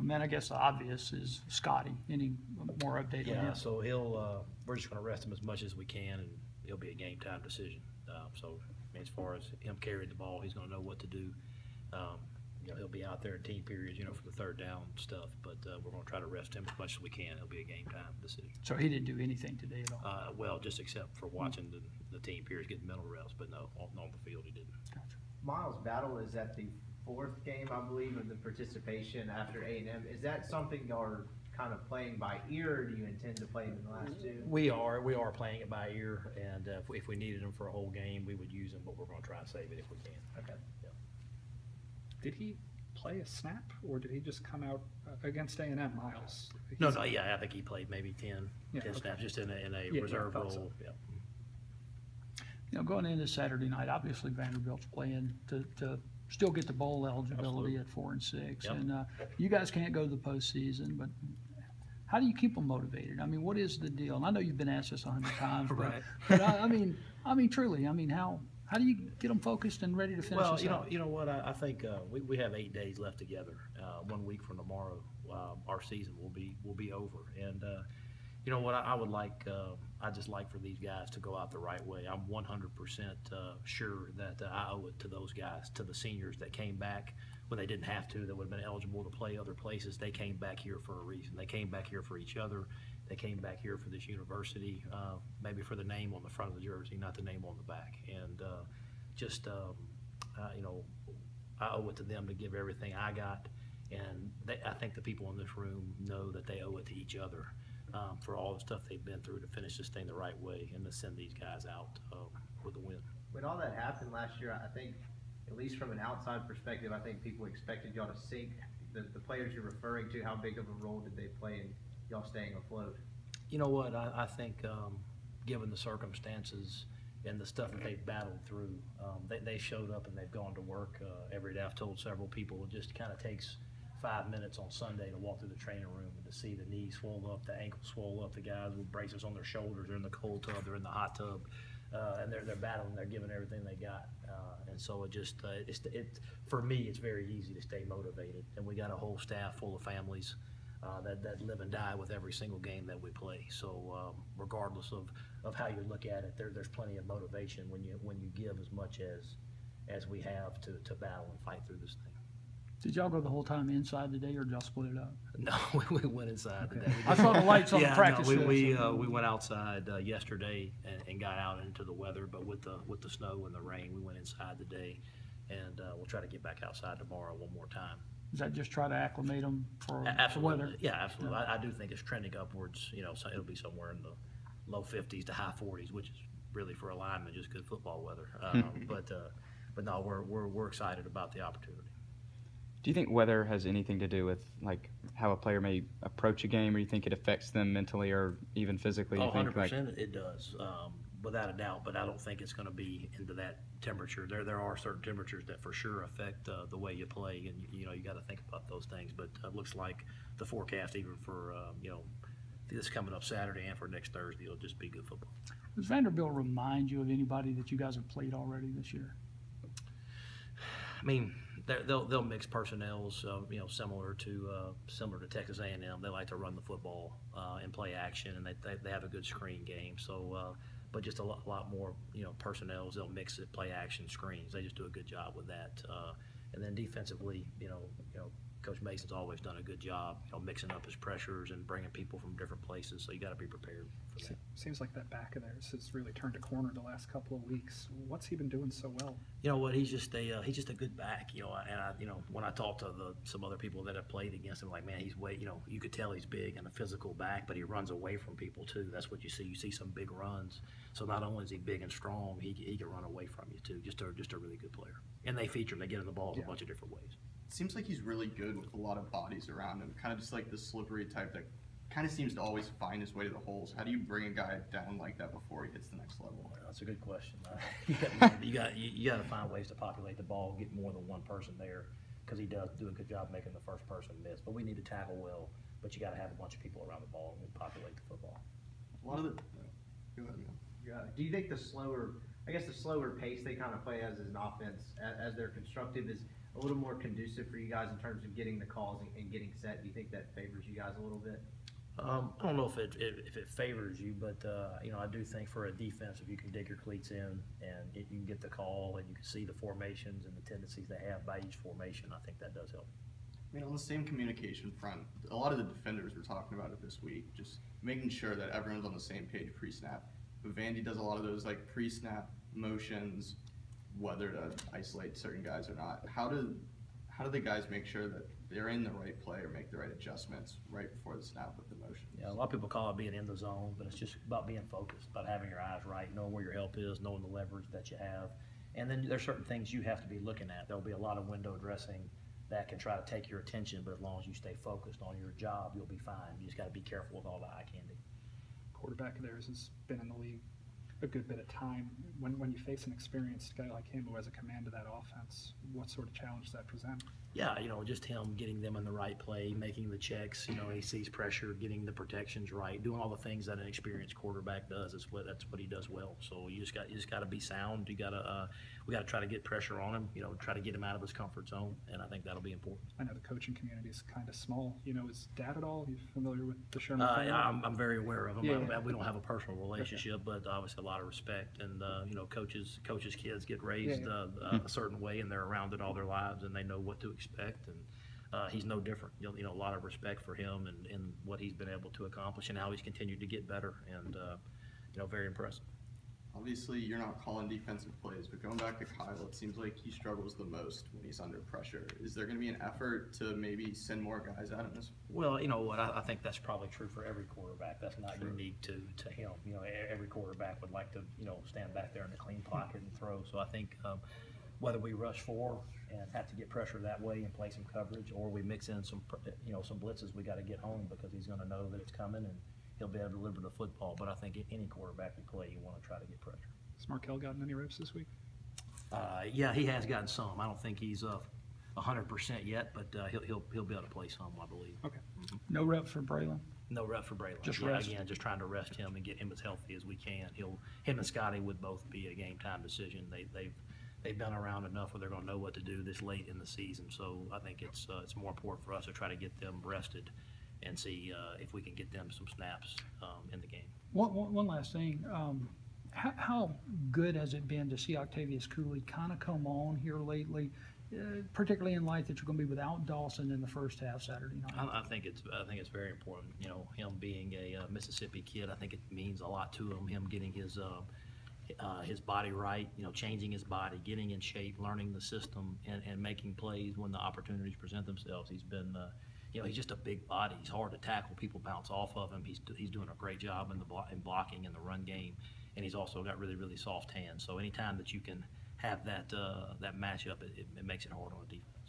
man, I guess the obvious is Scotty. Any more update on Yeah, him? so he'll, we're just gonna rest him as much as we can, and it'll be a game time decision. So as far as him carrying the ball, he's gonna know what to do. You know, he'll be out there in team periods, you know, for the third down stuff, but we're gonna try to rest him as much as we can. It'll be a game time decision. So he didn't do anything today at all? Well, just except for watching the team periods, getting mental reps, but no, on the field he didn't. Gotcha. Miles Battle is at the fourth game, I believe, of the participation after A&M. Is that something y'all are kind of playing by ear, or do you intend to play in the last two? We are playing it by ear, and if we needed him for a whole game, we would use him, but we're gonna try to save it if we can. Okay. Yeah. Did he play a snap, or did he just come out against A&M, Miles? No, yeah, I think he played maybe 10 okay. snaps, just in a Yeah, reserve I thought role. so. Yeah. You know, going into Saturday night, obviously Vanderbilt's playing to still get the bowl eligibility Absolutely. at 4 and 6, Yep. and you guys can't go to the postseason, but how do you keep them motivated? I mean, what is the deal? And I know you've been asked this 100 times, but, Right. but I mean, truly, I mean, how do you get them focused and ready to finish Well, this out? you know what? I think we have 8 days left together. 1 week from tomorrow, our season will be over. And you know what? I would like. I just like for these guys to go out the right way. I'm 100% sure that I owe it to those guys, to the seniors that came back when they didn't have to, that would have been eligible to play other places. They came back here for a reason. They came back here for each other. They came back here for this university, maybe for the name on the front of the jersey, not the name on the back. And you know, I owe it to them to give everything I got. And I think the people in this room know that they owe it to each other for all the stuff they've been through to finish this thing the right way and to send these guys out with a win. When all that happened last year, I think, at least from an outside perspective, I think people expected y'all to sink. The players you're referring to, how big of a role did they play in y'all staying afloat? You know what? I think given the circumstances and the stuff that they've battled through, they showed up and they've gone to work every day. I've told several people it just kind of takes 5 minutes on Sunday to walk through the training room and to see the knees swole up, the ankles swole up, the guys with braces on their shoulders, they're in the cold tub, they're in the hot tub, and they're battling, they're giving everything they got. And so it just, for me, it's very easy to stay motivated. And we got a whole staff full of families that live and die with every single game that we play. So regardless of how you look at it, there's plenty of motivation when you give as much as we have to battle and fight through this thing. Did y'all go the whole time inside today, or did y'all split it up? No, we went inside today. I saw the lights on the practice no, field. we went outside yesterday and got out into the weather, but with the snow and the rain, we went inside today, and we'll try to get back outside tomorrow one more time. Is that just try to acclimate them for the Absolutely. weather? Yeah, absolutely. I do think it's trending upwards. You know, so it'll be somewhere in the low 50s to high 40s, which is really for a lineman just good football weather. But no, we're excited about the opportunity. Do you think weather has anything to do with like how a player may approach a game, or you think it affects them mentally or even physically? Oh, 100% like, it does, without a doubt. But I don't think it's going to be into that temperature. There are certain temperatures that for sure affect the way you play, and you know you got to think about those things. But it looks like the forecast, even for you know this coming up Saturday and for next Thursday, it'll just be good football. Does Vanderbilt remind you of anybody that you guys have played already this year? I mean, they'll mix personnels, you know, similar to Texas A&M. They like to run the football and play action, and they have a good screen game. So, but just a lot more, you know, personnels. They'll mix it, play action, screens. They just do a good job with that. And then defensively, you know, Coach Mason's always done a good job, you know, mixing up his pressures and bringing people from different places. So you got to be prepared for that. Seems like that back of theirs has really turned a corner the last couple of weeks. What's he been doing so well? You know what? He's just a good back. You know, and you know, when I talk to some other people that have played against him, like, man, you know, you could tell he's big and a physical back, but he runs away from people too. That's what you see. You see some big runs. So not only is he big and strong, he can run away from you too. Just a really good player. And they feature him. They get him the ball in a bunch of different ways. It seems like he's really good with a lot of bodies around him, kind of just like the slippery type that kind of seems to always find his way to the holes. How do you bring a guy down like that before he hits the next level? Well, that's a good question. You got to find ways to populate the ball, get more than one person there, because he does do a good job making the first person miss. But we need to tackle well, but you got to have a bunch of people around the ball and populate the football. A lot of the go ahead, man. Yeah. Do you think the slower pace they kind of play as an offense, as they're constructive, is a little more conducive for you guys in terms of getting the calls and getting set? Do you think that favors you guys a little bit? I don't know if it favors you, but you know, I do think for a defense, if you can dig your cleats in and you can get the call and you can see the formations and the tendencies they have by each formation, I think that does help. I mean, on the same communication front, a lot of the defenders were talking about it this week, just making sure that everyone's on the same page pre-snap. But Vandy does a lot of those like pre-snap motions, whether to isolate certain guys or not. How do the guys make sure that they're in the right play or make the right adjustments right before the snap with the motions? Yeah, a lot of people call it being in the zone, but it's just about being focused, about having your eyes right, knowing where your help is, knowing the leverage that you have. And then there's certain things you have to be looking at. There'll be a lot of window dressing that can try to take your attention, but as long as you stay focused on your job, you'll be fine. You just got to be careful with all the eye candy. Quarterback of theirs has been in the league a good bit of time. When you face an experienced guy like him who has a command of that offense, what sort of challenge does that present? Yeah, you know, just him getting them in the right play, making the checks, you know, he sees pressure, getting the protections right, doing all the things that an experienced quarterback does. That's what he does well. So you just got to be sound. We got to try to get pressure on him, you know, try to get him out of his comfort zone, and I think that'll be important. I know the coaching community is kind of small. You know, is Dad at all? Are you familiar with the Sherman? Yeah, I'm very aware of him. Yeah. We don't have a personal relationship, but obviously a lot of respect. And you know, coaches' kids get raised a certain way, and they're around it all their lives, and they know what to expect. And he's no different. You know, a lot of respect for him and what he's been able to accomplish, and how he's continued to get better. And you know, very impressive. Obviously, you're not calling defensive plays, but going back to Kyle, it seems like he struggles the most when he's under pressure. Is there going to be an effort to maybe send more guys at him? Well, you know what, I think that's probably true for every quarterback. That's not unique to him. You know, every quarterback would like to, you know, stand back there in the clean pocket and throw. So I think whether we rush 4 and have to get pressure that way and play some coverage, or we mix in some, you know, some blitzes, we got to get home because he's going to know that it's coming and he'll be able to deliver the football. But I think any quarterback you play, you want to try to get pressure. Has Markel gotten any reps this week? Yeah, he has gotten some. I don't think he's 100% yet, but he'll be able to play some, I believe. Okay. No rep for Braylon? No rep for Braylon. Just rest. Again, just trying to rest him and get him as healthy as we can. Him and Scotty would both be a game time decision. They've been around enough where they're going to know what to do this late in the season. So I think it's more important for us to try to get them rested and see if we can get them some snaps in the game. One last thing. How good has it been to see Octavius Cooley kind of come on here lately, particularly in light that you're going to be without Dawson in the first half Saturday night? I think it's very important. You know, him being a Mississippi kid, I think it means a lot to him. Him getting his body right, you know, changing his body, getting in shape, learning the system, and making plays when the opportunities present themselves. He's been you know, he's just a big body. He's hard to tackle. People bounce off of him. He's doing a great job in blocking in the run game, and he's also got really, really soft hands. So anytime that you can have that matchup, it makes it hard on the defense.